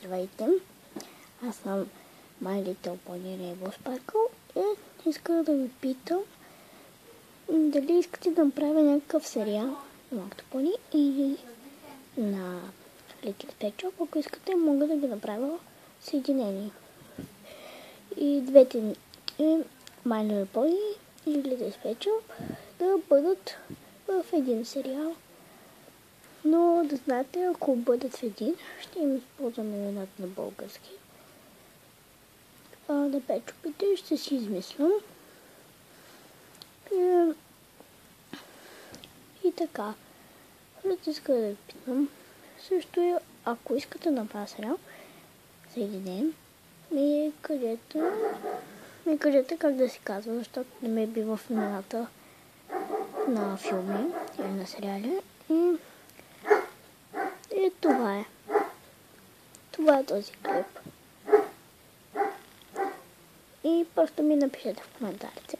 Здравейте, аз съм My Little Pony Rainbow Sparkle и искам да ви питам дали искате да направя някакъв сериал на Малкото пони или на Little Pet Shop. Ако искате, мога да ги направя съединени. И двете My Little Pony и Little Pet Shop да бъдат в един сериал. Но да знаете, ако бъдат в един, ще им използваме имената на български. На печопите ще си измислям. И така. Ще иска да ви питам. Също и ако искате да направя сериал, съединен, ми кажете как да си казва, защото не ме би в имената на филми или на сериали. И това е. Това е този клип. И просто ми напишете в коментарите.